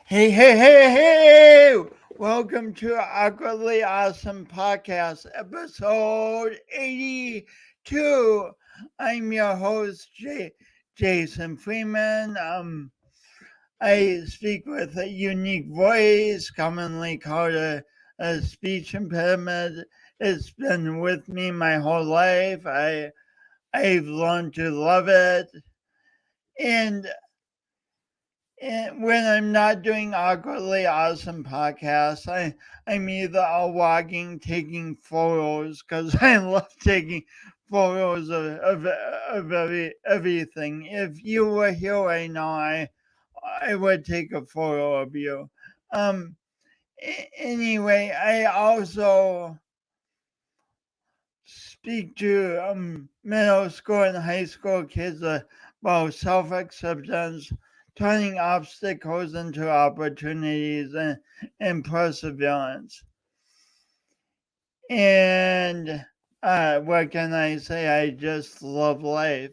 Hey! Welcome to Awkwardly Awesome Podcast, episode 82. I'm your host, Jason Freeman. I speak with a unique voice, commonly called a speech impediment. It's been with me my whole life. I've learned to love it. And when I'm not doing awkwardly awesome podcasts, I'm either out walking, taking photos, because I love taking photos of everything. If you were here right now, I would take a photo of you. Um. Anyway, I also speak to middle school and high school kids about self-acceptance, turning obstacles into opportunities, and perseverance. And what can I say? I just love life.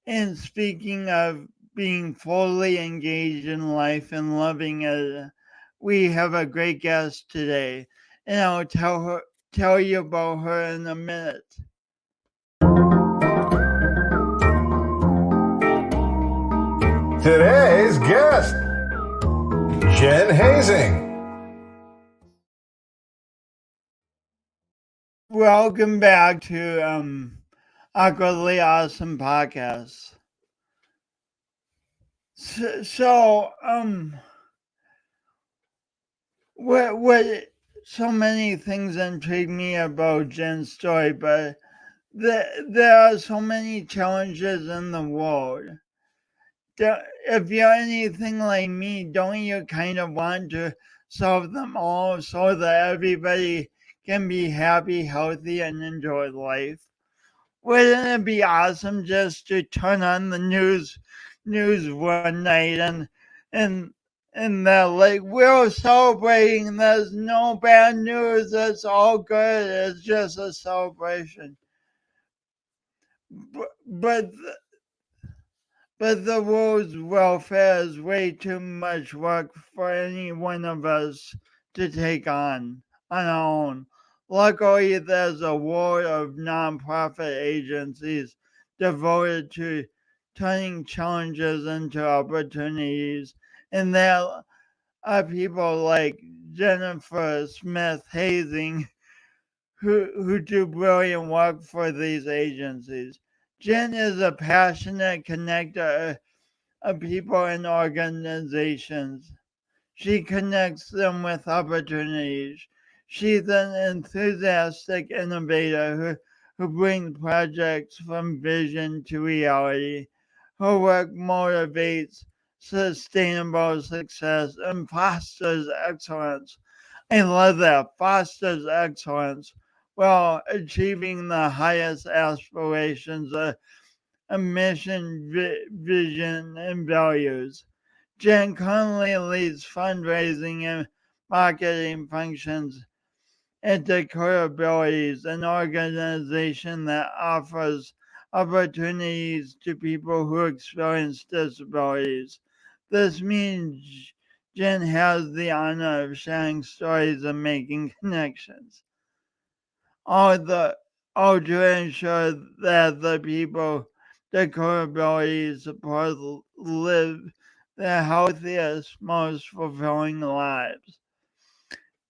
And speaking of being fully engaged in life and loving it, we have a great guest today, and I'll tell you about her in a minute. Today's guest, Jenn Hazing. Welcome back to Awkwardly Awesome Podcast. What so many things intrigue me about Jen's story, but there are so many challenges in the world. If you're anything like me, don't you kind of want to solve them all so that everybody can be happy, healthy, and enjoy life? Wouldn't it be awesome just to turn on the news one night and and they're like, we're celebrating, there's no bad news, it's all good, it's just a celebration. But the world's welfare is way too much work for any one of us to take on our own. Luckily, there's a world of nonprofit agencies devoted to turning challenges into opportunities, and there are people like Jennifer Smith Hazing who do brilliant work for these agencies. Jenn is a passionate connector of people and organizations. She connects them with opportunities. She's an enthusiastic innovator who brings projects from vision to reality. Her work motivates sustainable success and fosters excellence. I love that. Fosters excellence while achieving the highest aspirations of mission, vision, and values. Jenn currently leads fundraising and marketing functions at DakotAbilities, an organization that offers opportunities to people who experience disabilities. This means Jenn has the honor of sharing stories and making connections. All to ensure that the people DakotAbilities support live their healthiest, most fulfilling lives.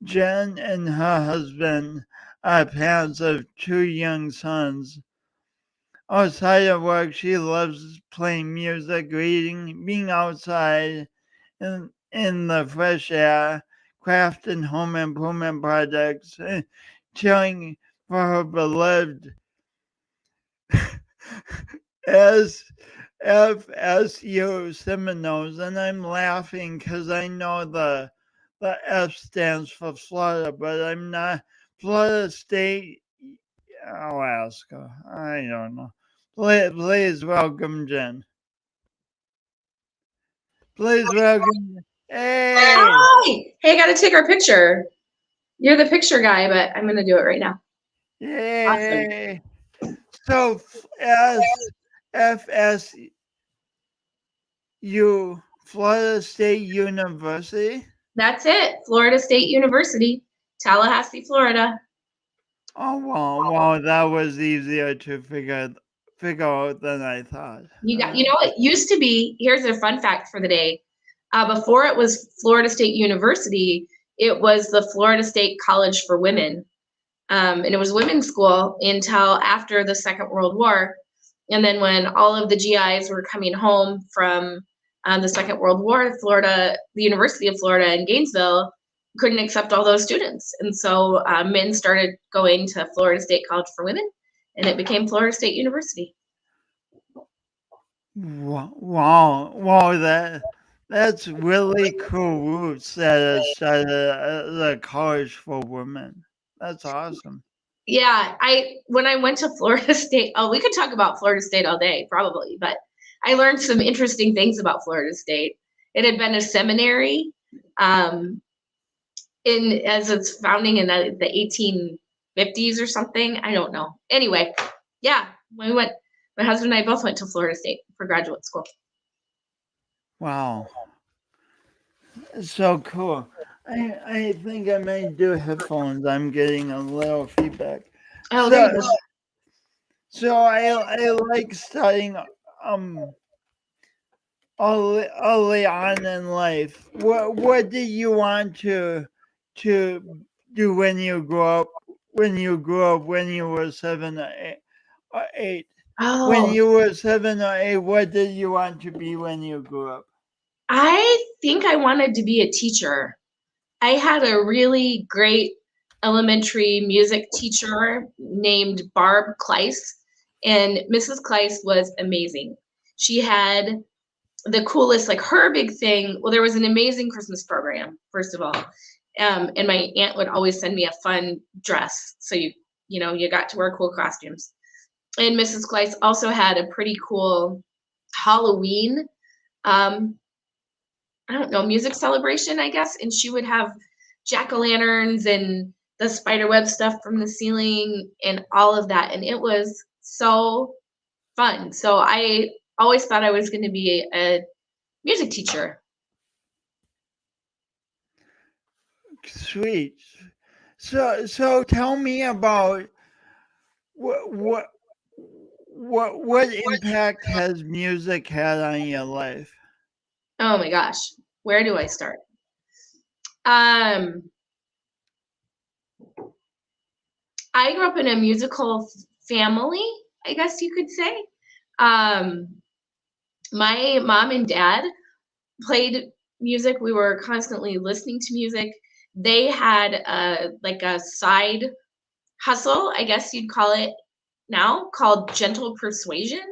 Jenn and her husband are parents of 2 young sons. Outside of work, she loves playing music, reading, being outside in the fresh air, crafting home improvement projects, and cheering for her beloved FSU Seminoles. And I'm laughing because I know the F stands for Florida, but I'm not. Florida State, Alaska. I don't know. Please welcome Jenn. Please welcome. Hey! Hi! Hey, I got to take our picture. You're the picture guy, but I'm going to do it right now. Yay! Awesome. So, as FSU Florida State University? That's it. Florida State University, Tallahassee, Florida. Oh, wow, that was easier to figure out than I thought. You know, it used to be, here's a fun fact for the day. Before it was Florida State University, it was the Florida State College for Women. And it was women's school until after the Second World War. And then when all of the GIs were coming home from the Second World War, the University of Florida in Gainesville couldn't accept all those students. And so men started going to Florida State College for Women, and it became Florida State University. Wow, that's really cool roots that it started the college for women. That's awesome. Yeah, when I went to Florida State, we could talk about Florida State all day, probably, but I learned some interesting things about Florida State. It had been a seminary as its founding in the 1850s or something. I don't know. Anyway, yeah, when we went, my husband and I both went to Florida State for graduate school. Wow. So cool. I think I may do headphones. I'm getting a little feedback. Oh, there you go. So I like starting early on in life. What did you want to do when you grew up? When you were 7 or 8? Oh, When you were 7 or 8, what did you want to be when you grew up? I think I wanted to be a teacher. I had a really great elementary music teacher named Barb Kleiss, and Mrs. Kleiss was amazing. She had the coolest, like her big thing. Well, there was an amazing Christmas program, first of all. And my aunt would always send me a fun dress. So you got to wear cool costumes. And Mrs. Kleiss also had a pretty cool Halloween, I don't know, music celebration, I guess. And she would have jack-o'-lanterns and the spiderweb stuff from the ceiling and all of that. And it was so fun. So I always thought I was going to be a music teacher. Sweet. So tell me about what impact has music had on your life? Oh my gosh, where do I start? I grew up in a musical family, I guess you could say. My mom and dad played music. We were constantly listening to music. They had a side hustle, I guess you'd call it now, called Gentle Persuasion.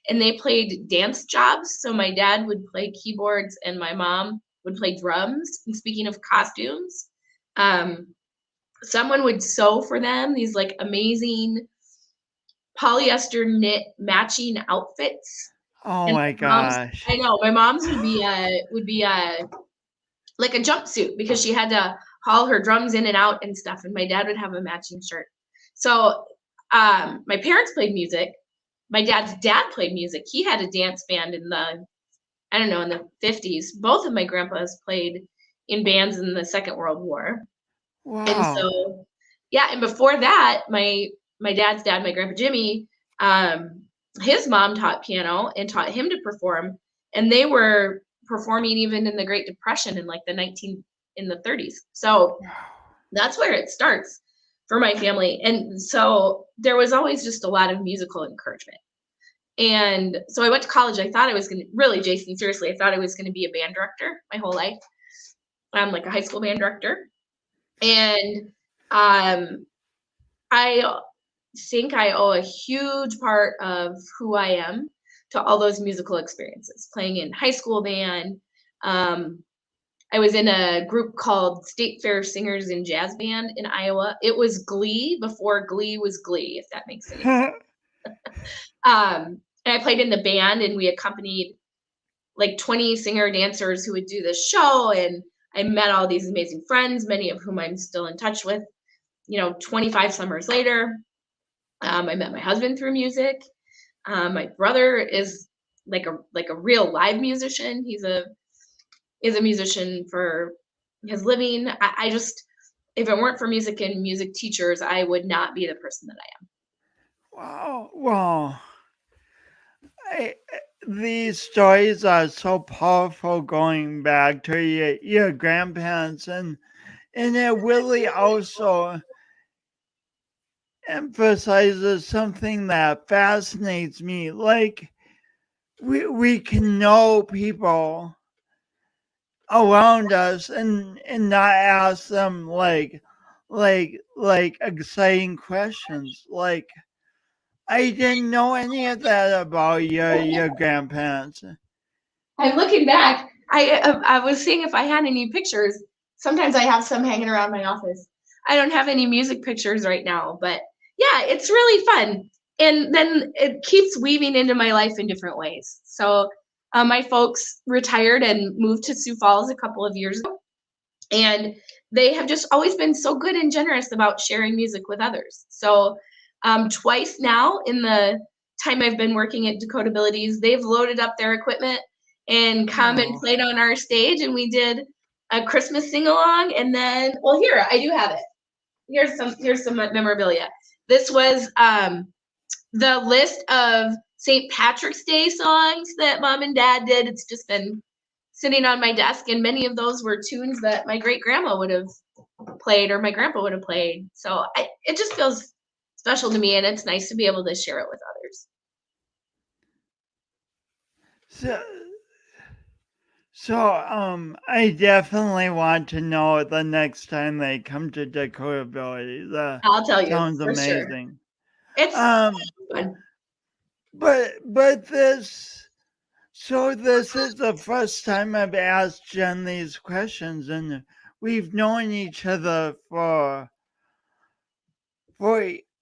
And they played dance jobs. So my dad would play keyboards and my mom would play drums. And speaking of costumes, someone would sew for them these like amazing polyester knit matching outfits. Oh And my gosh. I know, my mom's would be like a jumpsuit because she had to haul her drums in and out and stuff. And my dad would have a matching shirt. So my parents played music. My dad's dad played music. He had a dance band in the 50s. Both of my grandpas played in bands in the Second World War. Wow. And so, yeah, and before that, my dad's dad, my grandpa Jimmy, his mom taught piano and taught him to perform. And they were performing even in the Great Depression in like in the 30s. So that's where it starts for my family. And so there was always just a lot of musical encouragement. And so I went to college. I thought I was going to, really, Jason, seriously, I thought I was going to be a band director my whole life. I'm like a high school band director. And I think I owe a huge part of who I am to all those musical experiences, playing in high school band. I was in a group called State Fair Singers and Jazz Band in Iowa. It was Glee before Glee was Glee, if that makes any sense. And I played in the band, and we accompanied like 20 singer dancers who would do this show. And I met all these amazing friends, many of whom I'm still in touch with. 25 summers later, I met my husband through music. My brother is like a real live musician. He's a is a musician for his living. I just, if it weren't for music and music teachers, I would not be the person that I am. Wow. Wow. These stories are so powerful going back to your grandparents, and it really also emphasizes something that fascinates me. Like we can know people around us and not ask them like exciting questions. Like I didn't know any of that about your grandparents. I'm looking back. I was seeing if I had any pictures. Sometimes I have some hanging around my office. I don't have any music pictures right now, but yeah, it's really fun. And then it keeps weaving into my life in different ways. So my folks retired and moved to Sioux Falls a couple of years ago, and they have just always been so good and generous about sharing music with others. So twice now in the time I've been working at DakotAbilities, they've loaded up their equipment and come and played on our stage, and we did a Christmas sing-along. And then, well, here, I do have it. Here's some memorabilia. This was the list of St. Patrick's Day songs that Mom and Dad did. It's just been sitting on my desk, and many of those were tunes that my great grandma would have played or my grandpa would have played. So it just feels special to me, and it's nice to be able to share it with others. I definitely want to know the next time they come to DakotAbilities. I'll tell you Sounds for sure. amazing. It's fun. But this is the first time I've asked Jenn these questions, and we've known each other for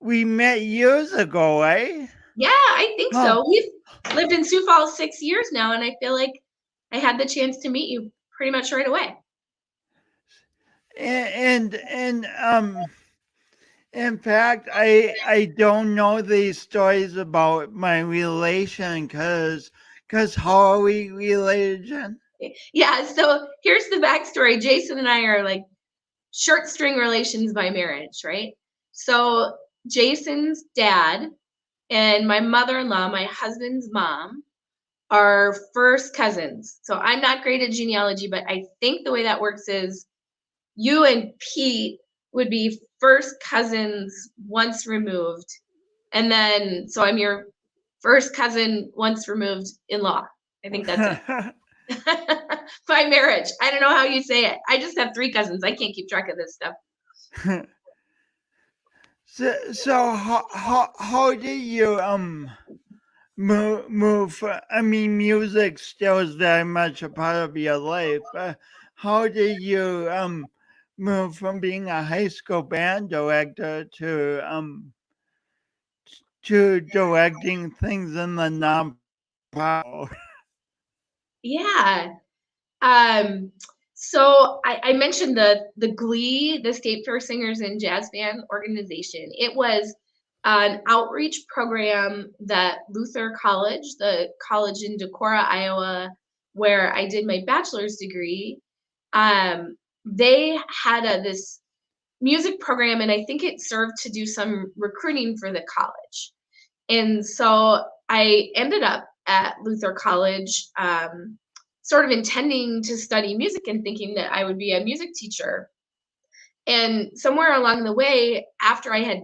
we met years ago, eh? Yeah, I think so. We've lived in Sioux Falls 6 years now, and I feel like I had the chance to meet you pretty much right away. And in fact, I don't know these stories about my relation because how are we related, Jenn? Yeah, so here's the backstory. Jason and I are like short string relations by marriage, right? So Jason's dad and my mother-in-law, my husband's mom, are first cousins. So I'm not great at genealogy, but I think the way that works is you and Pete would be first cousins once removed. And then, so I'm your first cousin once removed in law. I think that's it. By marriage. I don't know how you say it. I just have 3 cousins. I can't keep track of this stuff. So how do you move? I mean, music still is very much a part of your life. How did you move from being a high school band director to directing things in the nonprofit? Yeah. So I mentioned the Glee, the State Fair Singers and Jazz Band organization. It was an outreach program that Luther College, the college in Decorah, Iowa, where I did my bachelor's degree, they had this music program, and I think it served to do some recruiting for the college. And so I ended up at Luther College, sort of intending to study music and thinking that I would be a music teacher. And somewhere along the way, after I had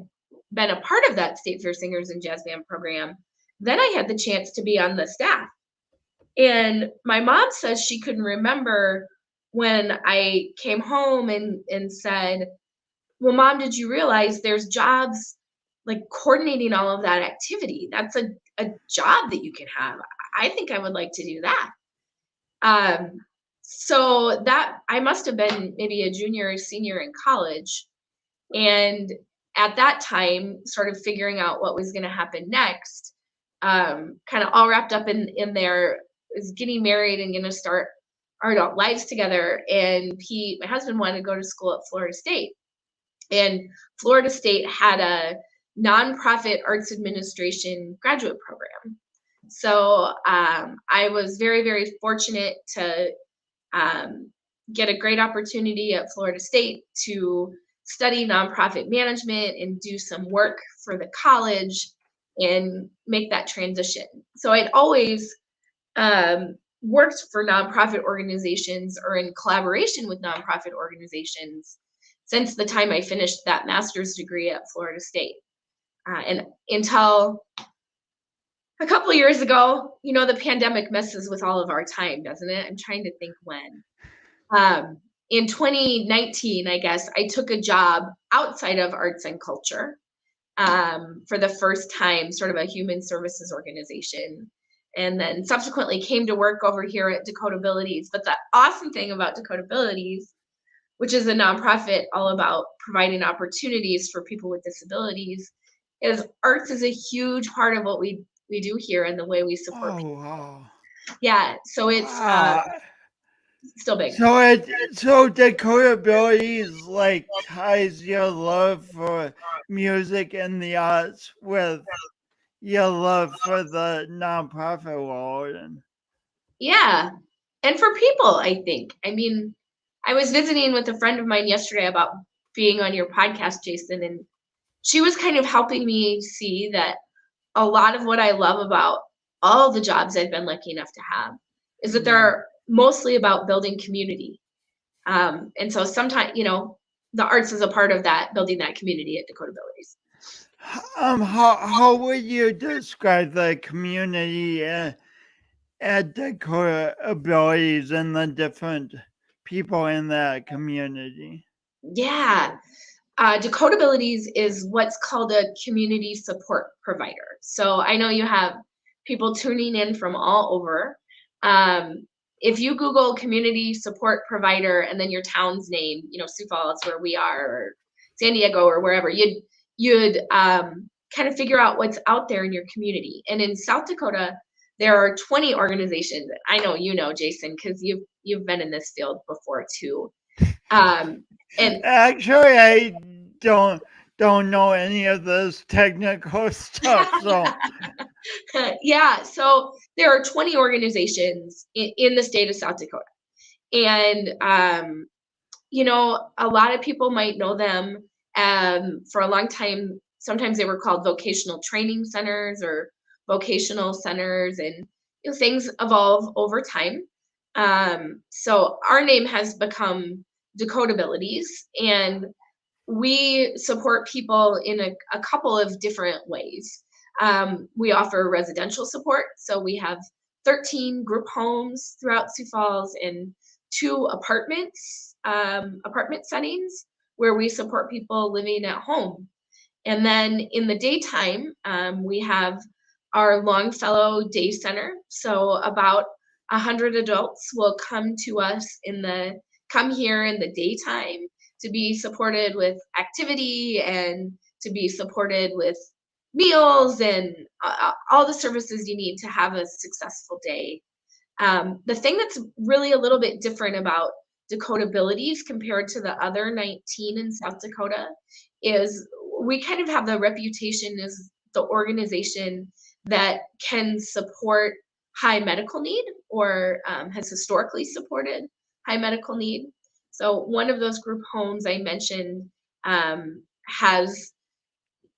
been a part of that State Fair Singers and Jazz Band program, then I had the chance to be on the staff. And my mom says she couldn't remember when I came home and said, well, Mom, did you realize there's jobs like coordinating all of that activity? That's a job that you can have. I think I would like to do that. So that I must have been maybe a junior or senior in college. And at that time, sort of figuring out what was going to happen next, kind of all wrapped up in there is getting married and going to start our adult lives together. And Pete, my husband, wanted to go to school at Florida State. And Florida State had a nonprofit arts administration graduate program. So I was very, very fortunate to get a great opportunity at Florida State to study nonprofit management and do some work for the college and make that transition. So I'd always worked for nonprofit organizations or in collaboration with nonprofit organizations since the time I finished that master's degree at Florida State. And until a couple of years ago, the pandemic messes with all of our time, doesn't it? I'm trying to think when. In 2019, I guess, I took a job outside of arts and culture for the first time, sort of a human services organization, and then subsequently came to work over here at DakotAbilities. But the awesome thing about DakotAbilities, which is a nonprofit all about providing opportunities for people with disabilities, is arts is a huge part of what we do here and the way we support people. Wow. Yeah, so it's still big. So DakotAbilities like ties your love for music and the arts with your love for the nonprofit world. And Yeah, and for people, I think. I mean, I was visiting with a friend of mine yesterday about being on your podcast, Jason, and she was kind of helping me see that a lot of what I love about all the jobs I've been lucky enough to have is that they're mostly about building community. And so sometimes, the arts is a part of that, building that community at DakotAbilities. how would you describe the community at DakotAbilities and the different people in that community? Yeah. DakotAbilities is what's called a community support provider. So I know you have people tuning in from all over. If you Google community support provider and then your town's name, Sioux Falls, where we are, or San Diego, or wherever, you'd kind of figure out what's out there in your community. And in South Dakota, there are 20 organizations. I know Jason, because you've been in this field before too. And actually, I don't know any of this technical stuff. So yeah, so there are 20 organizations in the state of South Dakota, and a lot of people might know them. For a long time, sometimes they were called vocational training centers or vocational centers, and things evolve over time. So our name has become DakotAbilities, and we support people in a couple of different ways. We offer residential support, so we have 13 group homes throughout Sioux Falls and 2 apartment settings where we support people living at home. And then in the daytime, we have our Longfellow Day Center. So about 100 adults will come here in the daytime to be supported with activity and to be supported with meals and all the services you need to have a successful day. The thing that's really a little bit different about DakotAbilities compared to the other 19 in South Dakota is we kind of have the reputation as the organization that can support high medical need or has historically supported high medical need. So one of those group homes I mentioned has,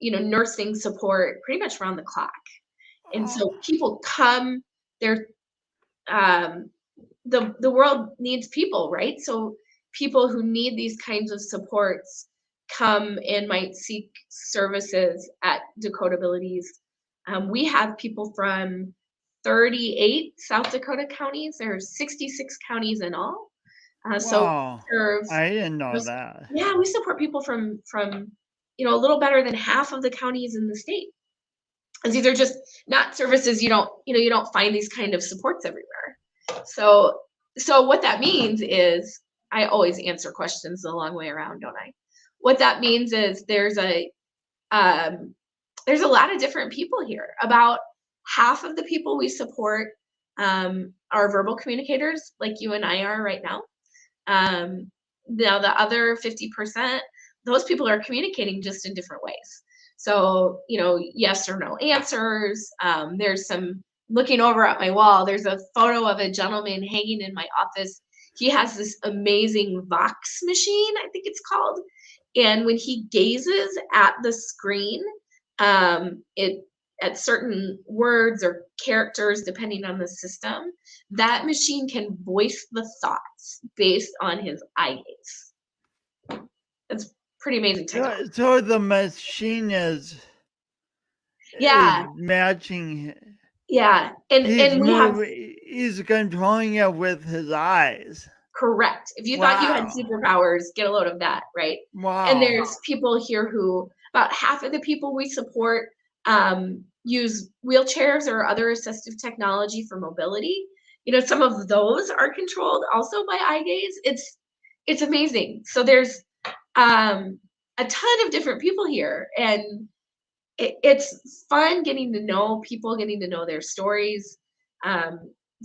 nursing support pretty much around the clock. And so people come, they're, the world needs people, right? So people who need these kinds of supports come and might seek services at DakotAbilities. We have people from 38 South Dakota counties. There are 66 counties in all. So wow, I didn't know that. Yeah, we support people from a little better than half of the counties in the state. And these are just not services you don't find these kind of supports everywhere. So what that means is I always answer questions the long way around, don't I? What that means is there's a lot of different people here. About half of the people we support are verbal communicators, like you and I are right now. Now the other 50%, those people are communicating just in different ways. So, yes or no answers. There's some looking over at my wall. There's a photo of a gentleman hanging in my office. he has this amazing Vox machine, I think it's called. And when he gazes at the screen, it at certain words or characters, depending on the system, that machine can voice the thoughts based on his eye gaze. That's pretty amazing technology. So the machine is Yeah, matching. yeah. And we have He's controlling it with his eyes. correct. If you thought you had Wow. superpowers, get a load of that, right? Wow. And there's people here who, about half of the people we support, use wheelchairs or other assistive technology for mobility. You know, some of those are controlled also by eye gaze. It's amazing. So there's a ton of different people here, and it's fun getting to know people, getting to know their stories,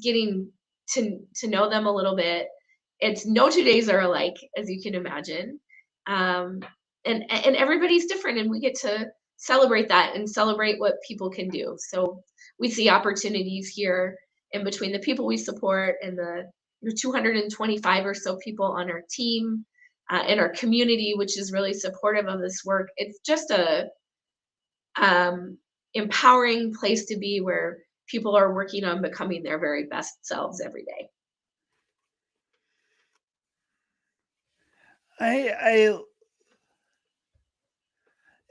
getting to know them a little bit. It's no 2 days are alike, as you can imagine, and everybody's different, and we get to celebrate that and celebrate what people can do. So we see opportunities here in between the people we support and the 225 or so people on our team, in our community, which is really supportive of this work. It's just a empowering place to be, where people are working on becoming their very best selves every day.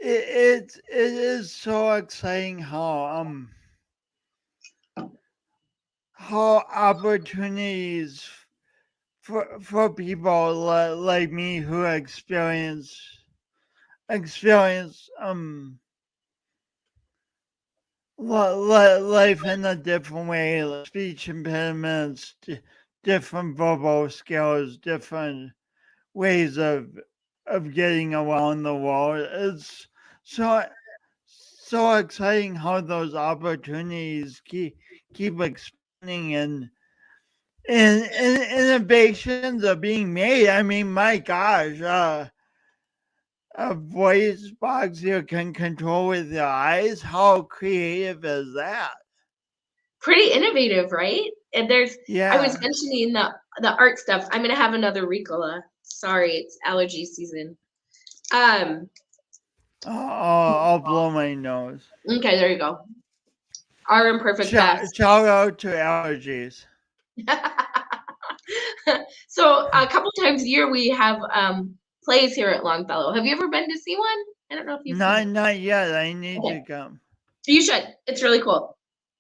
It is so exciting how opportunities for people like me who experience life in a different way, like speech impediments, different verbal skills, different ways of getting around the world. It's so exciting how those opportunities keep expanding and innovations are being made. I mean, my gosh, a voice box you can control with your eyes. How creative is that? Pretty innovative, right? And there's I was Yeah. mentioning the art stuff. I'm gonna have another Ricola. Sorry, it's allergy season. Um, I'll blow my nose. okay, there you go. Our Imperfect best. Shout out to allergies. So a couple times a year we have plays here at Longfellow. Have you ever been to see one? I don't know if you've seen one. Not yet. I need Okay. to come. You should. It's really cool.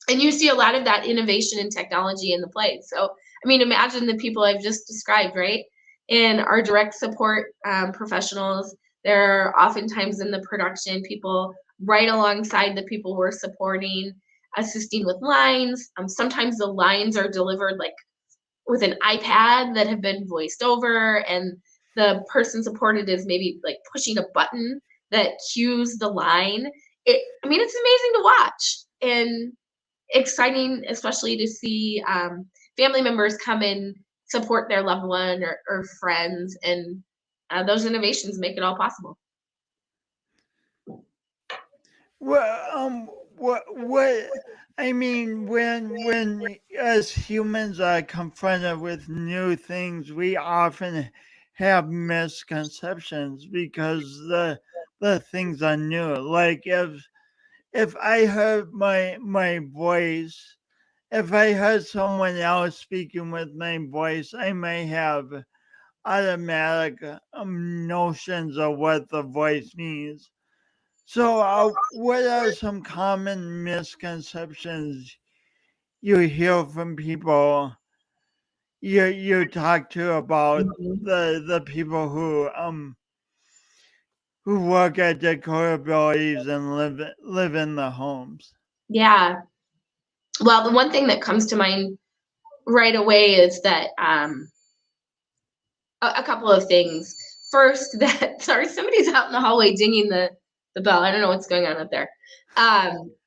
And you see a lot of that innovation and technology in the plays. So, I mean, imagine the people I've just described, right? And our direct support professionals, they're oftentimes in the production, people right alongside the people we're supporting, assisting with lines. Sometimes the lines are delivered like with an iPad that have been voiced over, and the person supported is maybe like pushing a button that cues the line. I mean, it's amazing to watch and exciting, especially to see family members come and support their loved one or friends, and those innovations make it all possible. What I mean, when as humans are confronted with new things, we often have misconceptions because the things are new. Like if I heard my voice, if I heard someone else speaking with my voice, I may have automatic notions of what the voice means. So, what are some common misconceptions you hear from people you talk to about Mhm. the people who work at DakotAbilities and live in the homes? Yeah. Well, the one thing that comes to mind right away is that a couple of things. First, that sorry, somebody's out in the hallway dinging the bell. I don't know what's going on up there.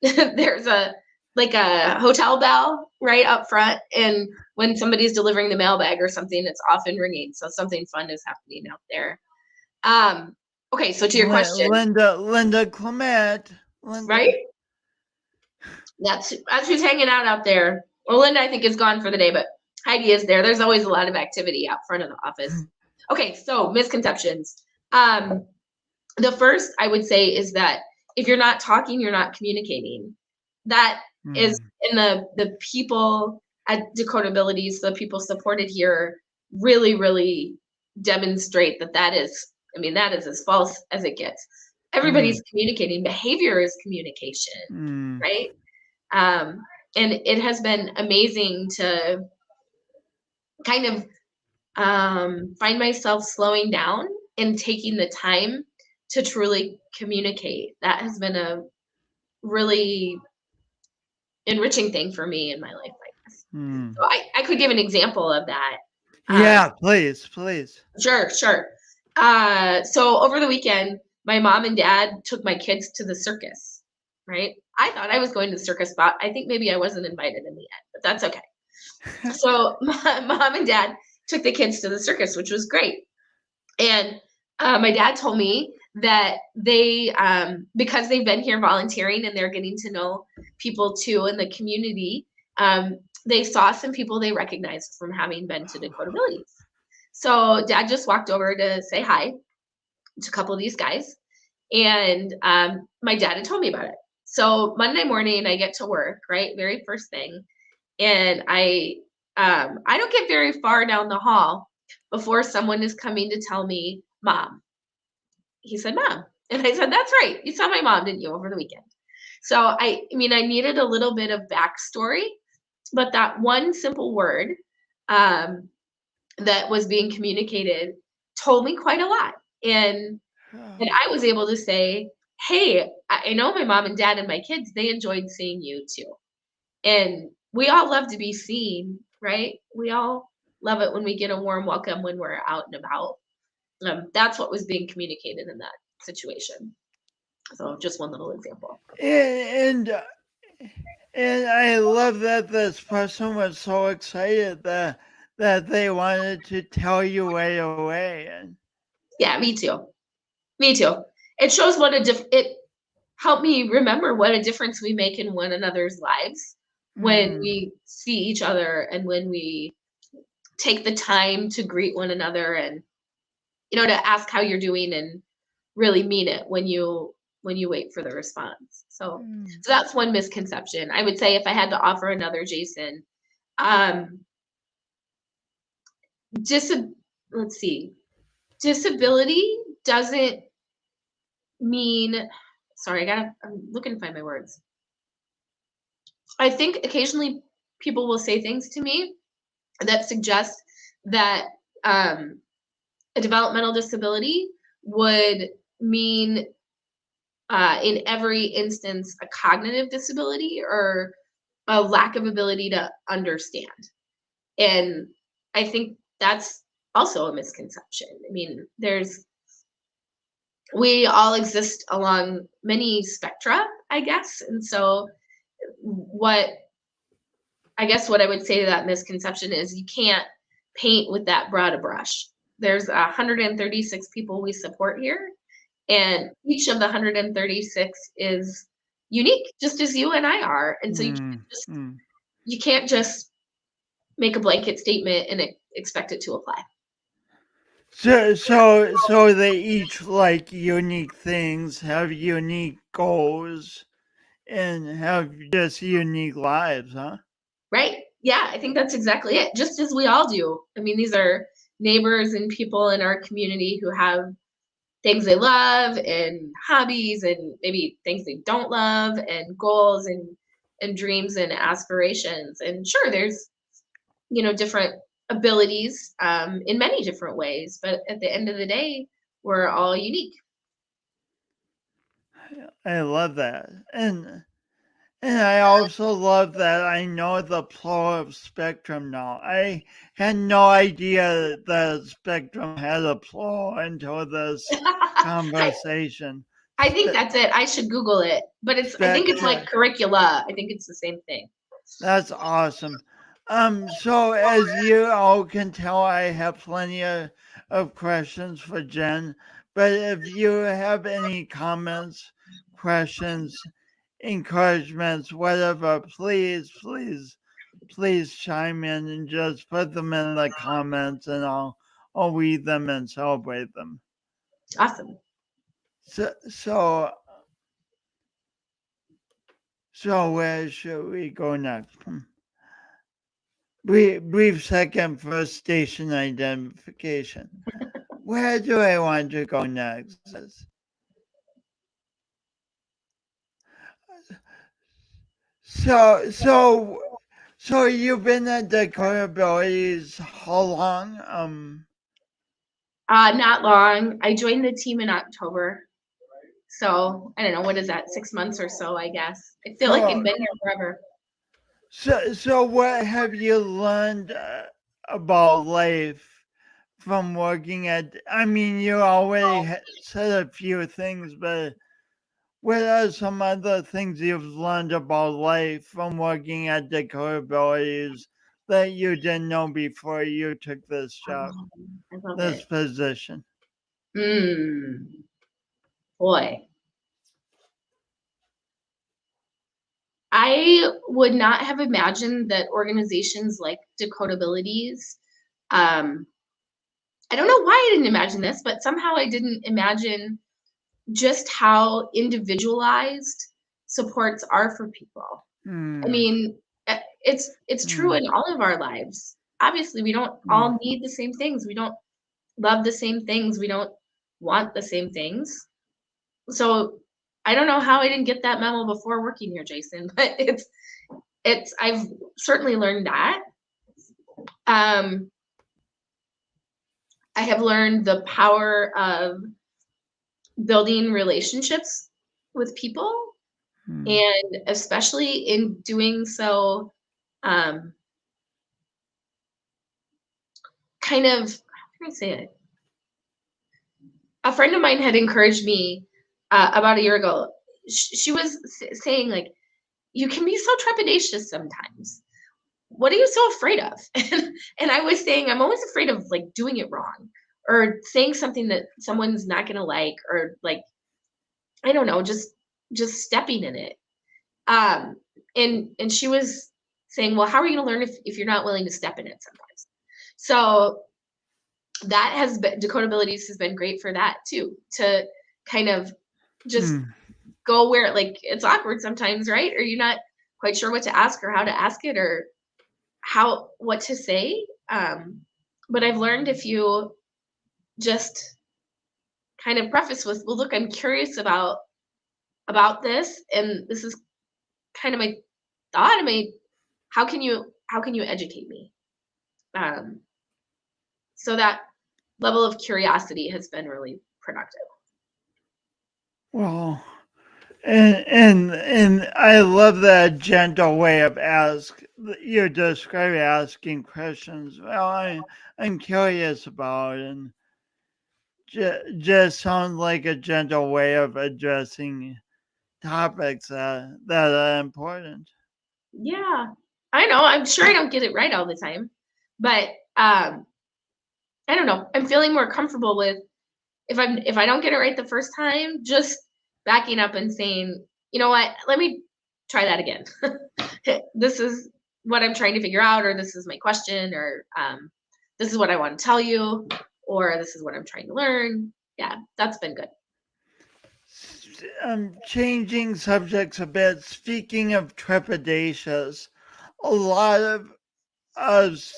There's a like a hotel bell right up front, and when somebody's delivering the mailbag or something, it's often ringing. So something fun is happening out there. Okay, so to your question, Linda Clement. right? That's who's hanging out there. Well, Linda, I think, is gone for the day, but Heidi is there. There's always a lot of activity out front of the office. Okay, so misconceptions. The first I would say is that if you're not talking, you're not communicating. That is in the people at DakotAbilities, the people supported here really, really demonstrate that is, that is as false as it gets. Everybody's communicating. Behavior is communication, right? And it has been amazing to kind of find myself slowing down and taking the time to truly communicate. That has been a really enriching thing for me in my life, I guess. So I could give an example of that. Yeah, please. Sure. So over the weekend, my mom and dad took my kids to the circus, right? I thought I was going to the circus, but I think maybe I wasn't invited in the end, but that's okay. So my mom and dad took the kids to the circus, which was great. And my dad told me that they, because they've been here volunteering and they're getting to know people too in the community, they saw some people they recognized from having been to DakotAbilities. So dad just walked over to say hi to a couple of these guys. And my dad had told me about it. So Monday morning I get to work, right? Very first thing. And I don't get very far down the hall before someone is coming to tell me, Mom. He said, Mom. And I said, that's right. You saw my mom, didn't you, over the weekend? So I needed a little bit of backstory, but that one simple word that was being communicated told me quite a lot. And I was able to say, hey, I know my mom and dad and my kids, they enjoyed seeing you too. And we all love to be seen, right? We all love it when we get a warm welcome when we're out and about. That's what was being communicated in that situation. So just one little example. And I love that this person was so excited that they wanted to tell you right away. And yeah, me too. It shows it helped me remember what a difference we make in one another's lives when we see each other and when we take the time to greet one another and to ask how you're doing and really mean it when you wait for the response. So that's one misconception. I would say if I had to offer another, Jason, let's see, disability doesn't mean, sorry, I'm looking to find my words. I think occasionally people will say things to me that suggest that a developmental disability would mean in every instance a cognitive disability or a lack of ability to understand. And I think that's also a misconception. We all exist along many spectra, I guess. And so what I would say to that misconception is you can't paint with that broad a brush. There's 136 people we support here, and each of the 136 is unique, just as you and I are. And so you can't just make a blanket statement and expect it to apply. So they each like unique things, have unique goals, and have just unique lives, huh? Right? Yeah, I think that's exactly it. Just as we all do. These are neighbors and people in our community who have things they love and hobbies and maybe things they don't love and goals and dreams and aspirations. And sure, there's different abilities in many different ways, but at the end of the day, we're all unique. I love that. And I also love that I know the plural of spectrum now. I had no idea that spectrum had a plural until this conversation. I think that's it. I should Google it, but I think it's like curricula. I think it's the same thing. That's awesome. So as you all can tell, I have plenty of questions for Jenn, but if you have any comments, questions, encouragements, whatever, please please chime in and just put them in the comments, and I'll read them and celebrate them. Awesome. So where should we go next? Brief second for station identification. Where do I want to go next? So you've been at DakotAbilities how long? Not long. I joined the team in October. So I don't know, what is that, 6 months or so, I guess. I feel like I've been here forever. So what have you learned about life from working at? I mean, you already said a few things, but what are some other things you've learned about life from working at DakotAbilities that you didn't know before you took this job, I love this it. position? Boy. I would not have imagined that organizations like DakotAbilities, I don't know why I didn't imagine this, but somehow I didn't imagine just how individualized supports are for people. I mean, it's true in all of our lives. Obviously, we don't all need the same things. We don't love the same things. We don't want the same things. So I don't know how I didn't get that memo before working here, Jason, but I've certainly learned that. I have learned the power of building relationships with people, and especially in doing so, kind of, how can I say it? A friend of mine had encouraged me about a year ago. She was saying, like, you can be so trepidatious sometimes. What are you so afraid of? And I was saying, I'm always afraid of like doing it wrong, or saying something that someone's not gonna like, or like, I don't know, just stepping in it. And she was saying, well, how are you gonna learn if you're not willing to step in it sometimes? So that has been, DakotAbilities has been great for that too, to kind of just go where, like, it's awkward sometimes, right? Or you're not quite sure what to ask or how to ask it, or what to say. But I've learned, if you just kind of preface with, well, look, I'm curious about this, and this is kind of my thought. How can you educate me? So that level of curiosity has been really productive. Well, and I love that gentle way of you describe asking questions. Well, I'm curious about, and just sounds like a gentle way of addressing topics that are important. Yeah, I know. I'm sure I don't get it right all the time, but I don't know. I'm feeling more comfortable with, if I don't get it right the first time, just backing up and saying, you know what, let me try that again. This is what I'm trying to figure out, or this is my question, or this is what I want to tell you, or this is what I'm trying to learn. Yeah, that's been good. Changing subjects a bit. Speaking of trepidatious, a lot of us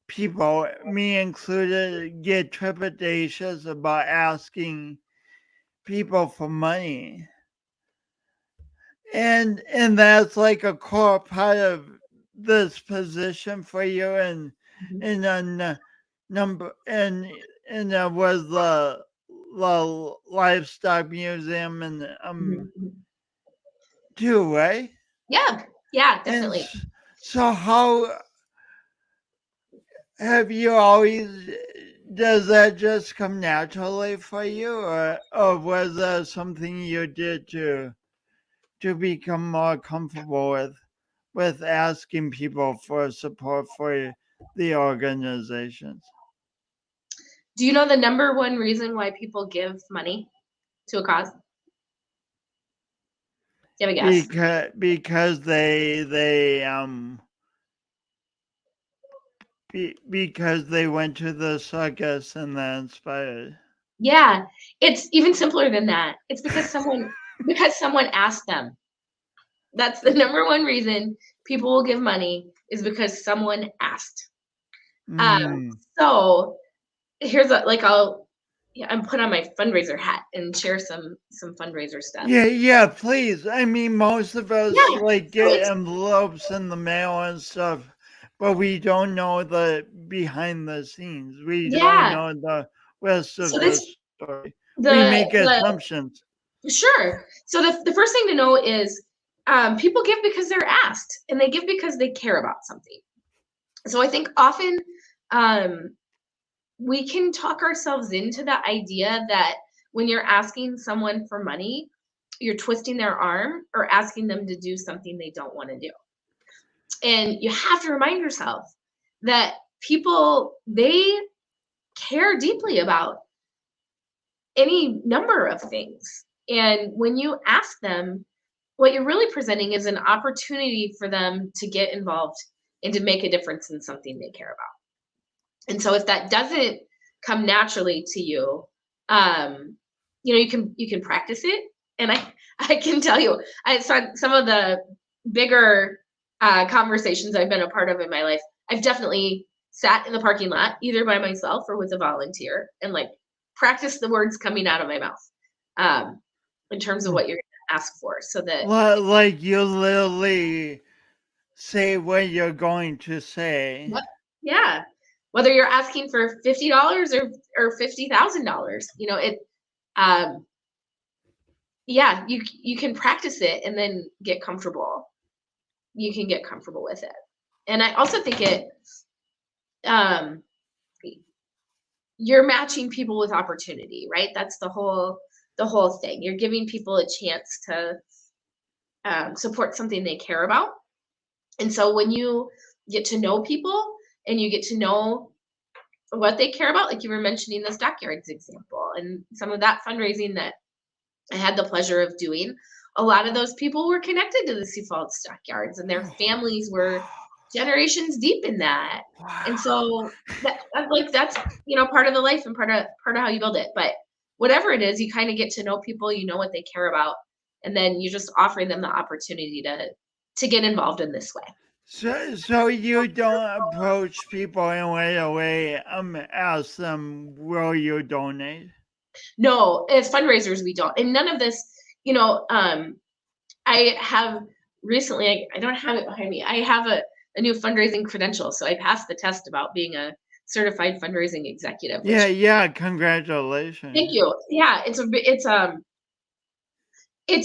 people, me included, get trepidatious about asking people for money. And that's like a core part of this position for you, and in a number, and there was the livestock museum, and too, right? Yeah, And definitely. so how have you always, does that just come naturally for you, or was that something you did to become more comfortable with asking people for support for the organizations? Do you know the number one reason why people give money to a cause? Do you have a guess? Because because they went to the circus and they're inspired. Yeah, it's even simpler than that. It's because someone asked them. That's the number one reason people will give money is because someone asked. Mm. So here's I'm put on my fundraiser hat and share some fundraiser stuff. Yeah, please. I mean, most of us Yeah, like so get it's envelopes in the mail and stuff, but we don't know the behind the scenes. We don't yeah. know the rest of So the this story. We the make assumptions. sure. So the first thing to know is people give because they're asked, and they give because they care about something. So I think often um, we can talk ourselves into the idea that when you're asking someone for money, you're twisting their arm or asking them to do something they don't want to do. And you have to remind yourself that people, they care deeply about any number of things. And when you ask them, what you're really presenting is an opportunity for them to get involved and to make a difference in something they care about. And so if that doesn't come naturally to you, you can practice it. And I can tell you, I saw some of the bigger conversations I've been a part of in my life. I've definitely sat in the parking lot either by myself or with a volunteer and like practice the words coming out of my mouth in terms of what you're going to ask for, so that Like you literally say what you're going to say. Yep. Yeah. Whether you're asking for $50 or $50,000, um yeah, you can practice it and then get comfortable. You can get comfortable with it. And I also think um you're matching people with opportunity, right? That's the whole thing. You're giving people a chance to support something they care about. And so when you get to know people and you get to know what they care about, like you were mentioning the stockyards example and some of that fundraising that I had the pleasure of doing, a lot of those people were connected to the Sioux Falls stockyards and their families were generations deep in that. And so that's part of the life and part of how you build it. But whatever it is, you kind of get to know people, you know what they care about, and then you're just offering them the opportunity to get involved in this way. So you don't approach people and right away ask them, will you donate? No, as fundraisers, we don't. And none of this, I have recently, I don't have it behind me. I have a new fundraising credential. So I passed the test about being a certified fundraising executive, which Yeah, thank congratulations. you. Yeah, it's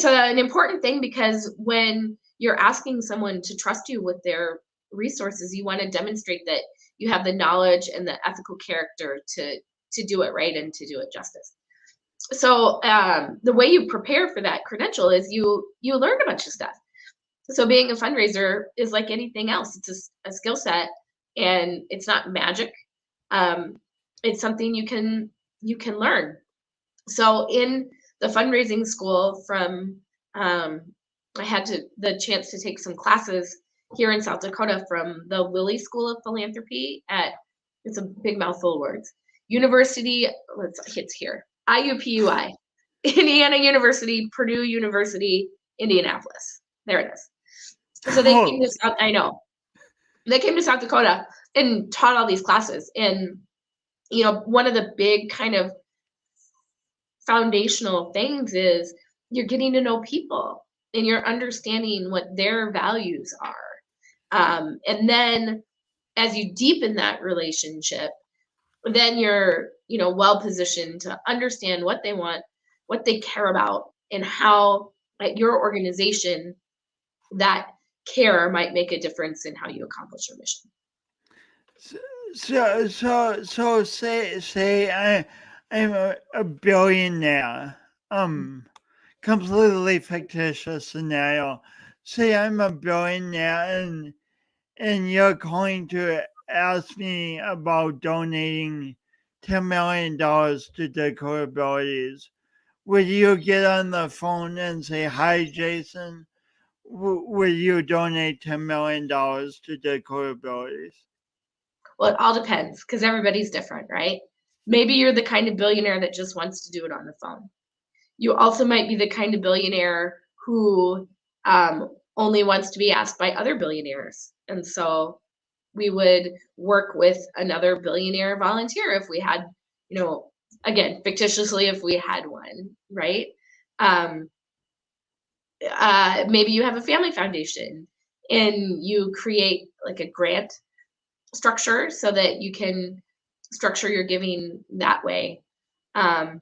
an important thing because when you're asking someone to trust you with their resources, you want to demonstrate that you have the knowledge and the ethical character to do it right and to do it justice. So the way you prepare for that credential is you learn a bunch of stuff. So being a fundraiser is like anything else. It's a skill set, and it's not magic. Um, it's something you can learn. So in the fundraising school I had the chance to take some classes here in South Dakota from the Lilly School of Philanthropy it's a big mouthful of words. It's here. IUPUI. Indiana University, Purdue University, Indianapolis. There it is. So they came to South, I know. They came to South Dakota and taught all these classes. And, one of the big kind of foundational things is you're getting to know people and you're understanding what their values are. And then as you deepen that relationship, then you're, well positioned to understand what they want, what they care about, and how at your organization that care might make a difference in how you accomplish your mission. So say I'm a billionaire. Completely fictitious scenario. Say I'm a billionaire and you're going to ask me about donating $10 million to DakotAbilities. Would you get on the phone and say, "Hi, Jason, will you donate $10 million to DakotAbilities?" Well, it all depends because everybody's different, right? Maybe you're the kind of billionaire that just wants to do it on the phone. You also might be the kind of billionaire who only wants to be asked by other billionaires. And so we would work with another billionaire volunteer if we had, again, fictitiously, if we had one, right? Um, Maybe you have a family foundation and you create like a grant structure so that you can structure your giving that way. Um,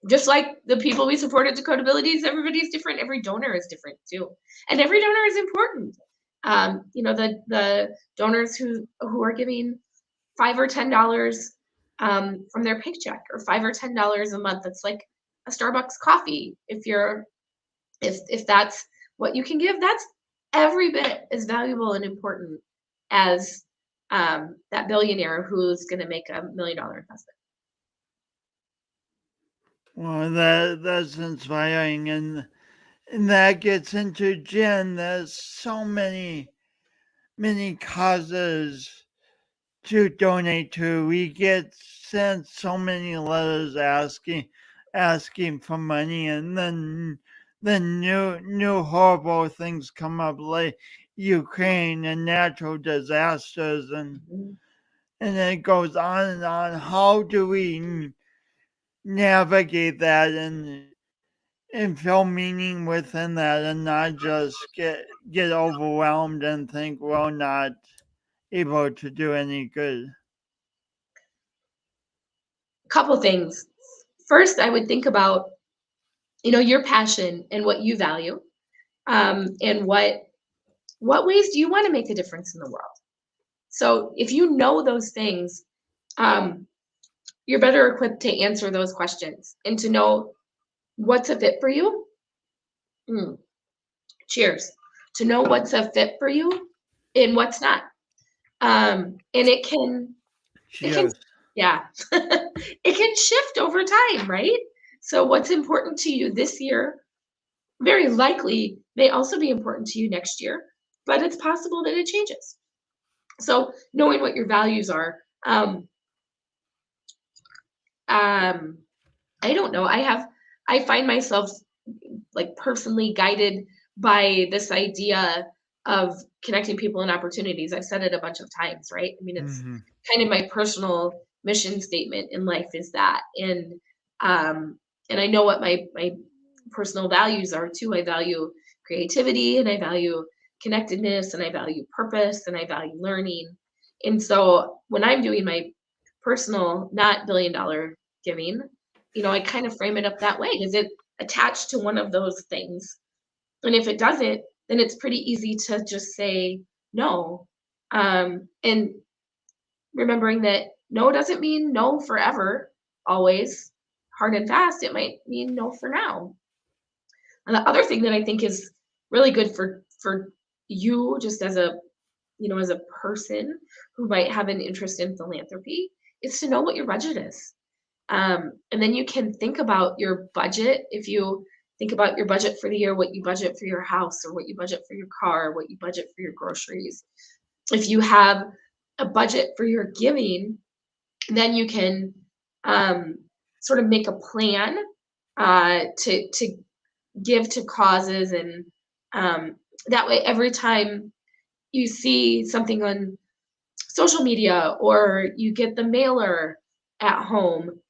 just like the people we support at DakotAbilities, everybody's different. Every donor is different too, and every donor is important. The donors who are giving $5 or $10 from their paycheck, or $5 or $10 a month. That's like a Starbucks coffee. If that's what you can give, that's every bit as valuable and important as that billionaire who's going to make $1 million investment. Well, that's inspiring, and that gets into Jenn. There's so many causes to donate to. We get sent so many letters asking for money, and then new horrible things come up, like Ukraine and natural disasters, and it goes on and on. How do we navigate that and feel meaning within that, and not just get overwhelmed and think we're not able to do any good? Couple things. First, I would think about, your passion and what you value, and what ways do you want to make a difference in the world. So if you know those things, you're better equipped to answer those questions and to know what's a fit for you. Cheers. To know what's a fit for you and what's not. And it can, Cheers. yeah, it can shift over time, right? So what's important to you this year very likely may also be important to you next year, but it's possible that it changes. So knowing what your values are, I don't know. I find myself like personally guided by this idea of connecting people and opportunities. I've said it a bunch of times, right? I mean, it's kind of my personal mission statement in life is that. And I know what my personal values are too. I value creativity, and I value connectedness, and I value purpose, and I value learning. And so when I'm doing my personal, not $1 billion giving, I kind of frame it up that way. Is it attached to one of those things? And if it doesn't, then it's pretty easy to just say no. And remembering that no doesn't mean no forever, always, hard and fast. It might mean no for now. And the other thing that I think is really good for you, just as a as a person who might have an interest in philanthropy, is to know what your budget is. And then you can think about your budget. If you think about your budget for the year, what you budget for your house, or what you budget for your car, what you budget for your groceries. If you have a budget for your giving, then you can sort of make a plan to give to causes. And that way, every time you see something on social media or you get the mailer at home,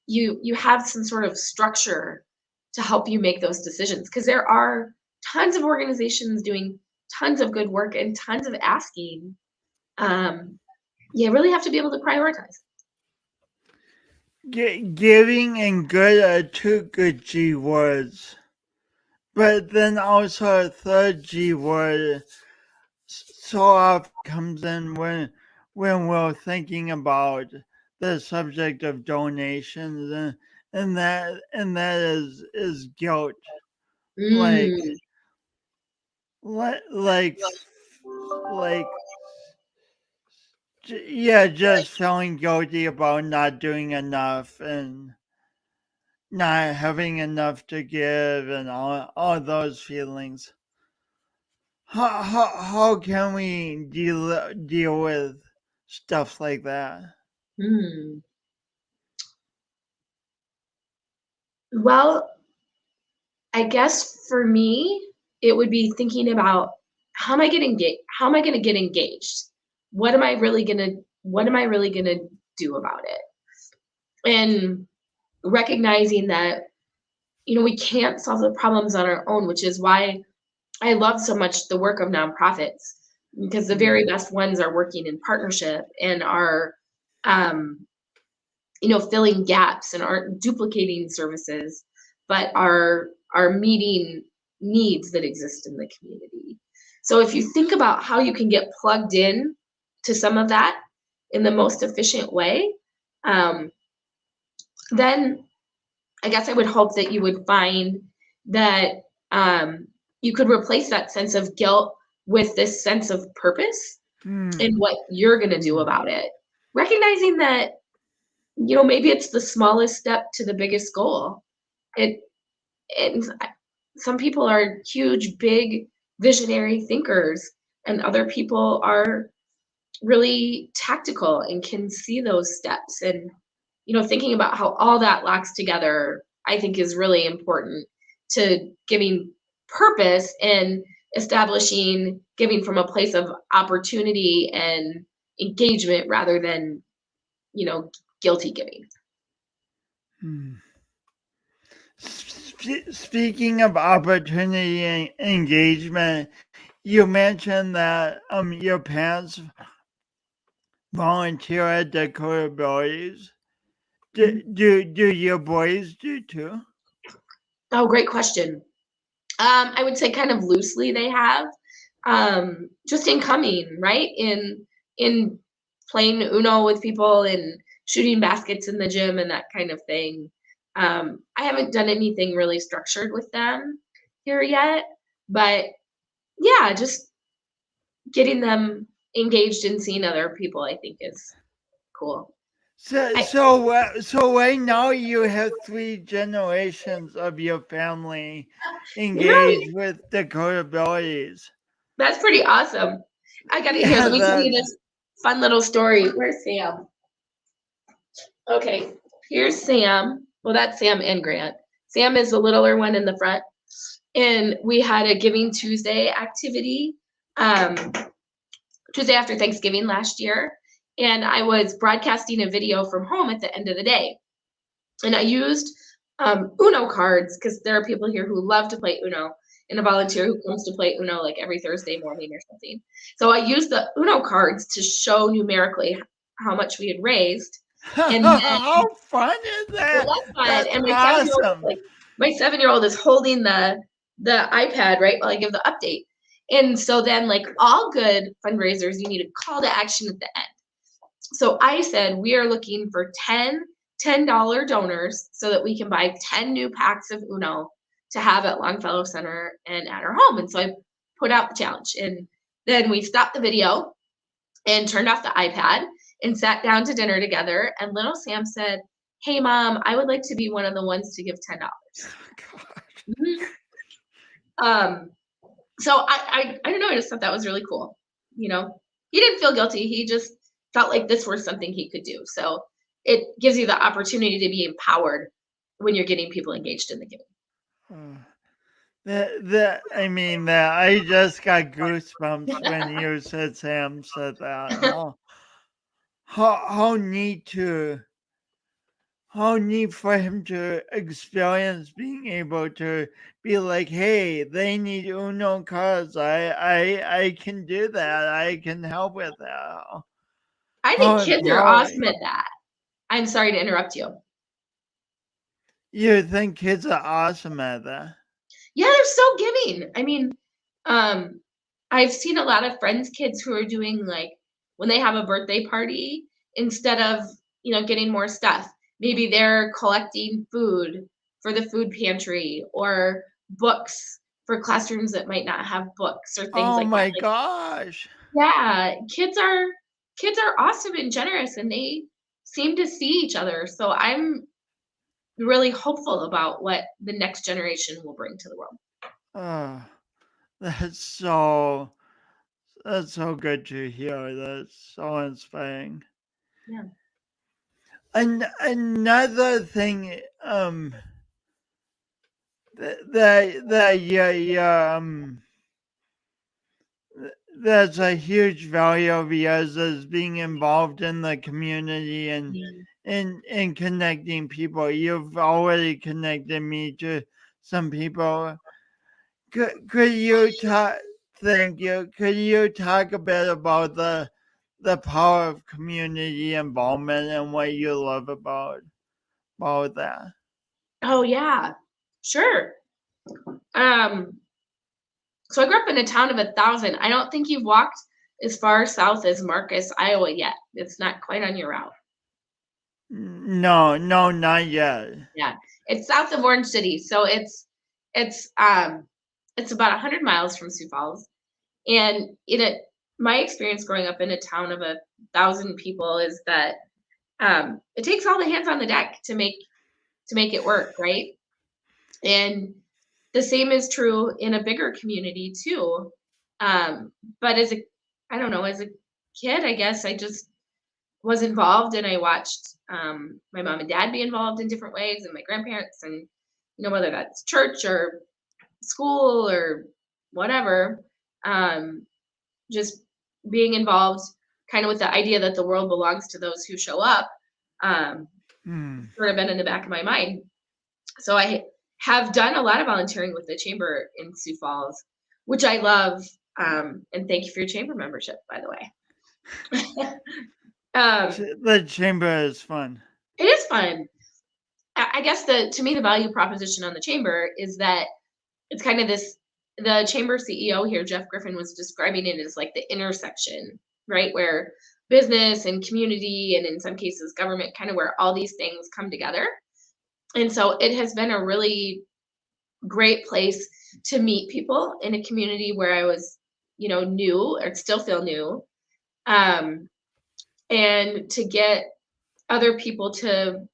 you have some sort of structure to help you make those decisions, because there are tons of organizations doing tons of good work and tons of asking. You really have to be able to prioritize. Giving and good are two good G words, but then also a third G word so often comes in when we're thinking about the subject of donations, and that is guilt. Like Mm, like yeah, just feeling guilty about not doing enough and not having enough to give, and all those feelings. how can we deal with stuff like that? Hmm. Well, I guess for me, it would be thinking about how am I getting how am I going to get engaged? What am I really going to do about it? And recognizing that we can't solve the problems on our own, which is why I love so much the work of nonprofits, because the very best ones are working in partnership and are um, filling gaps and aren't duplicating services, but are meeting needs that exist in the community. So if you think about how you can get plugged in to some of that in the most efficient way, um, then I guess I would hope that you would find that you could replace that sense of guilt with this sense of purpose in what you're going to do about it. Recognizing that maybe it's the smallest step to the biggest goal. It and some people are huge, big, visionary thinkers, and other people are really tactical and can see those steps. And thinking about how all that locks together, I think is really important to giving purpose and establishing giving from a place of opportunity and engagement rather than guilty giving. Speaking of opportunity and engagement, you mentioned that your parents volunteer at DakotAbilities. Do your boys do too? Oh, great question. I would say kind of loosely they have, just in coming, right? In playing Uno with people and shooting baskets in the gym and that kind of thing. I haven't done anything really structured with them here yet, but yeah, just getting them engaged and seeing other people, I think is cool. So right now you have 3 generations of your family You know, engaged with DakotAbilities. that's pretty awesome. I got it here. Yeah, Let me tell you this fun little story. Where's Sam? Okay, here's Sam. Well, that's Sam and Grant. Sam is the littler one in the front. And we had a Giving Tuesday activity, Tuesday after Thanksgiving last year. And I was broadcasting a video from home at the end of the day. And I used Uno cards because there are people here who love to play Uno and a volunteer who comes to play Uno like every Thursday morning or something. So I used the Uno cards to show numerically how much we had raised. And then how fun is it that? was fun. That's And awesome. my 7-year-old is holding the iPad, right, while I give the update. And so then, like all good fundraisers, you need a call to action at the end. So I said, we are looking for $10 donors so that we can buy 10 new packs of Uno to have at Longfellow Center and at our home. And so I put out the challenge. And then we stopped the video and turned off the iPad and sat down to dinner together. And little Sam said, "Hey, Mom, I would like to be one of the ones to give $10." Mm-hmm. So I don't know. I just thought that was really cool. He didn't feel guilty. He just felt like this was something he could do. So it gives you the opportunity to be empowered when you're getting people engaged in the giving. I just got goosebumps when you said Sam said that. How neat for him to experience being able to be like, hey, they need Uno cards. I can do that. I can help with that. I think kids are awesome at that. I'm sorry to interrupt you. You think kids are awesome at that? Yeah, they're so giving. I mean, I've seen a lot of friends' kids who are doing like when they have a birthday party, instead of, getting more stuff, maybe they're collecting food for the food pantry or books for classrooms that might not have books or things Oh like that. my Like, gosh. yeah, kids are awesome and generous and they seem to see each other. So I'm really hopeful about what the next generation will bring to the world. Oh, That's so that's so good to hear. That's so inspiring. Yeah. And another thing that that's a huge value of yours is being involved in the community and Mm. in connecting people. You've already connected me to some people. Could you talk? Thank you. Could you talk a bit about the power of community involvement and what you love about that? Oh yeah, sure. Um, so I grew up in a town of 1,000. I don't think you've walked as far south as Marcus, Iowa yet. It's not quite on your route. No, no, not yet. Yeah, it's south of Orange City, so it's about 100 miles from Sioux Falls. And my experience growing up in a town of 1,000 people is that it takes all the hands on the deck to make it work, right? And the same is true in a bigger community too. But I don't know, as a kid, I guess I just was involved and I watched my mom and dad be involved in different ways and my grandparents and, whether that's church or school or whatever, um, just being involved kind of with the idea that the world belongs to those who show up, um, Hmm. sort of been in the back of my mind. So I have done a lot of volunteering with the chamber in Sioux Falls, which I love. And thank you for your chamber membership, by the way. The chamber is fun. It is fun. I guess to me the value proposition on the chamber is that it's kind of this. The chamber CEO here, Jeff Griffin, was describing it as like the intersection, right, where business and community, and in some cases government, kind of where all these things come together. And so it has been a really great place to meet people in a community where I was, new or still feel new, um, and to get other people to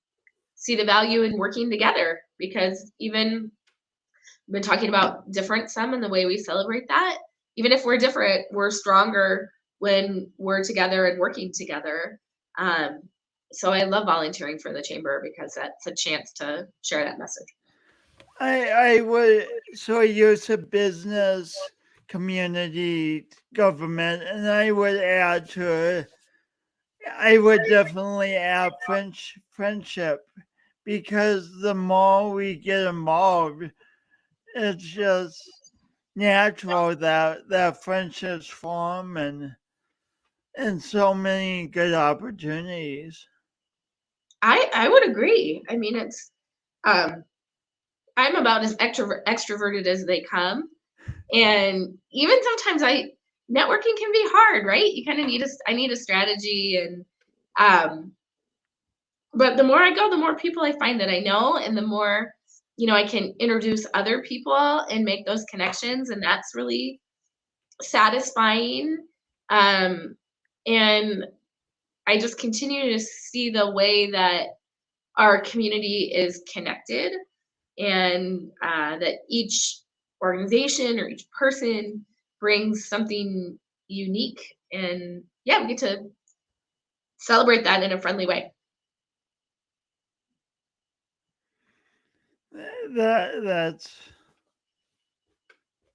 see the value in working together. Because even we've been talking about different some and the way we celebrate that. Even if we're different, we're stronger when we're together and working together. Um, so I love volunteering for the chamber because that's a chance to share that message. I would so use a business, community, government, and I would add to it. I would definitely add friendship because the more we get involved, it's just natural that friendships form and so many good opportunities. I would agree. I mean, um, I'm about as extroverted as they come, and even sometimes networking can be hard, right? You kind of I need a strategy, and um, but the more I go, the more people I find that I know, and the more I can introduce other people and make those connections, and that's really satisfying. Um, and I just continue to see the way that our community is connected, and that each organization or each person brings something unique, and yeah, we get to celebrate that in a friendly way. That's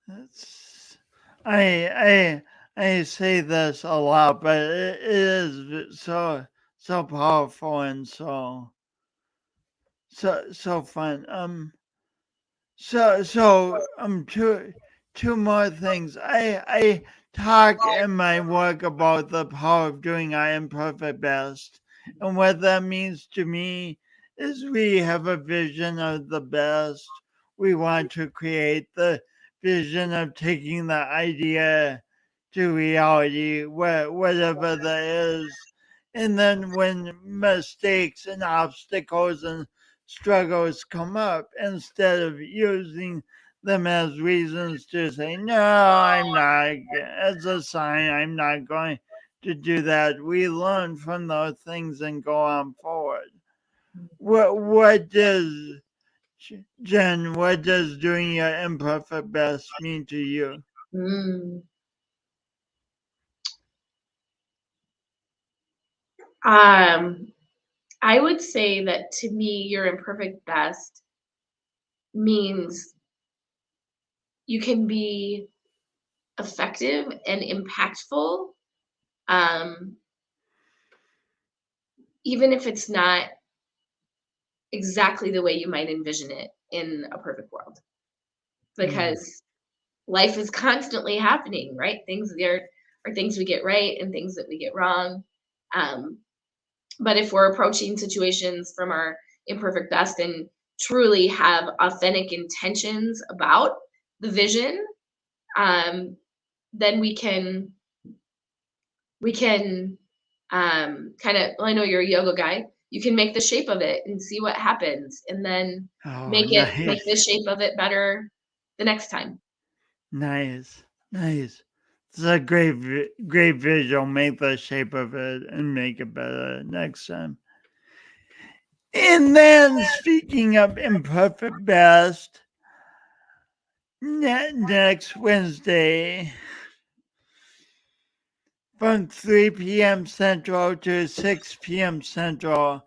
that's I say this a lot, but it is so powerful and so fun. Two more things. I talk in my work about the power of doing our imperfect best, and what that means to me is we have a vision of the best. We want to create the vision of taking the idea to reality, whatever that is. And then when mistakes and obstacles and struggles come up, instead of using them as reasons to say, no, I'm not, as a sign, I'm not going to do that. We learn from those things and go on forward. What Jen, what does doing your imperfect best mean to you? Mm. I would say that to me, your imperfect best means you can be effective and impactful, um, even if it's not exactly the way you might envision it in a perfect world. Mm. Because life is constantly happening, right? Things there are things we get right and things that we get wrong. Um, but if we're approaching situations from our imperfect best and truly have authentic intentions about the vision, um, then we can kind of, well, I know you're a yoga guy. You can make the shape of it and see what happens, and then Oh, make the nice. shape of it better the next time. Nice. Nice. It's a great visual. Make the shape of it and make it better next time. And then, speaking of imperfect best, next Wednesday from 3 p.m. Central to 6 p.m. Central,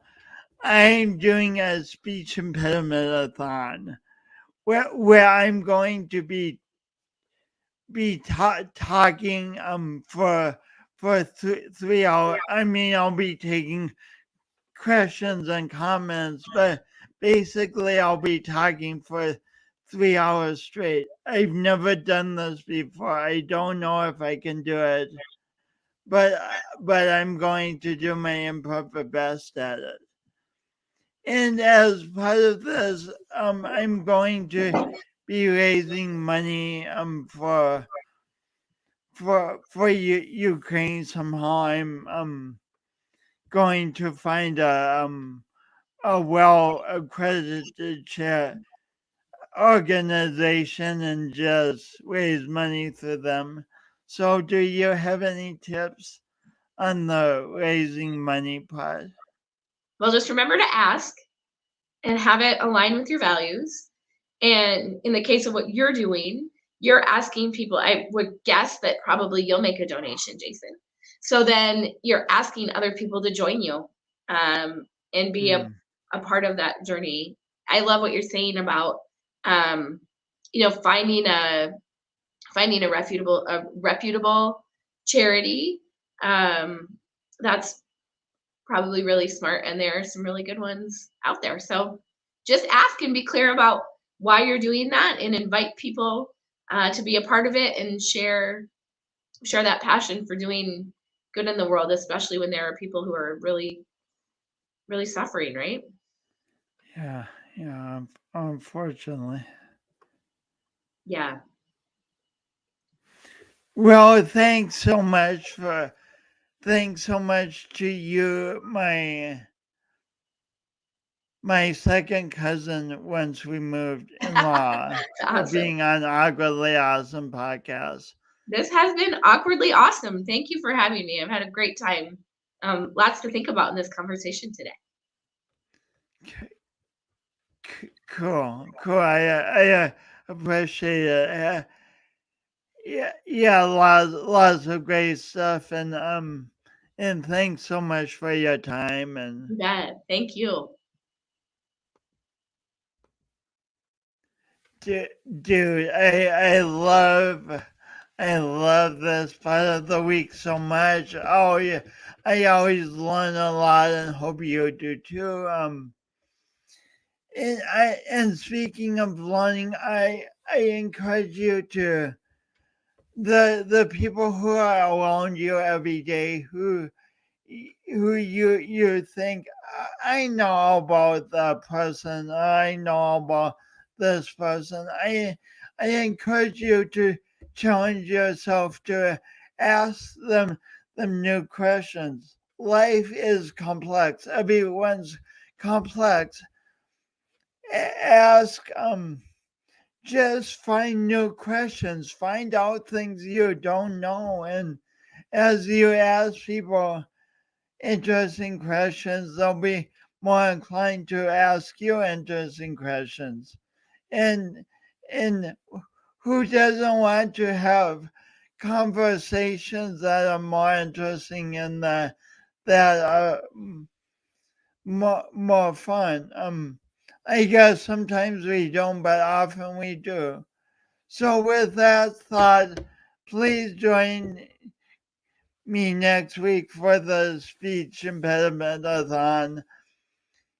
I'm doing a speech impediment-a-thon where I'm going to be talking for 3 hours. I mean, I'll be taking questions and comments, but basically I'll be talking for 3 hours straight. I've never done this before. I don't know if I can do it, but I'm going to do my imperfect best at it. And as part of this, I'm going to be raising money for Ukraine somehow. I'm going to find a well accredited organization and just raise money through them. So, do you have any tips on the raising money part? Well, just remember to ask and have it align with your values. And in the case of what you're doing, you're asking people, I would guess that probably you'll make a donation, Jason. So then you're asking other people to join you, and be Hmm. a part of that journey. I love what you're saying about, um, finding a reputable charity. Um, that's probably really smart, and there are some really good ones out there. So just ask and be clear about why you're doing that, and invite people to be a part of it and share that passion for doing good in the world, especially when there are people who are really really suffering, right? Yeah, unfortunately. Yeah. Well, thanks so much to you, my second cousin once removed in law, for Awesome. being on Awkwardly Awesome podcast. This has been awkwardly awesome. Thank you for having me. I've had a great time. Lots to think about in this conversation today. Cool. I appreciate it. Yeah, lots of great stuff, and thanks so much for your time. And You bet. Thank you. dude, I love this part of the week so much. Oh yeah, I always learn a lot, and hope you do too. And speaking of learning, I encourage you to the people who are around you every day who you think I know about that person, I know about this person. I encourage you to challenge yourself to ask them new questions. Life is complex. Everyone's complex. Ask just find new questions, find out things you don't know, and as you ask people interesting questions, they'll be more inclined to ask you interesting questions. And and who doesn't want to have conversations that are more interesting and that are more fun? I guess sometimes we don't, but often we do. So with that thought, please join me next week for the speech impediment-a-thon.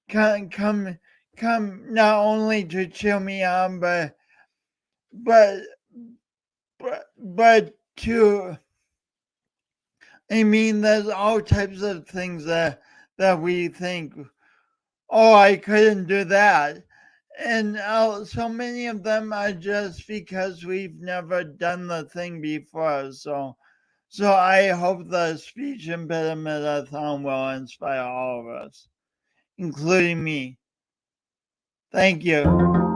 Come not only to cheer me on, but to, I mean, there's all types of things that we think, oh, I couldn't do that. And so many of them are just because we've never done the thing before. So I hope the speech impediment-a-thon will inspire all of us, including me. Thank you.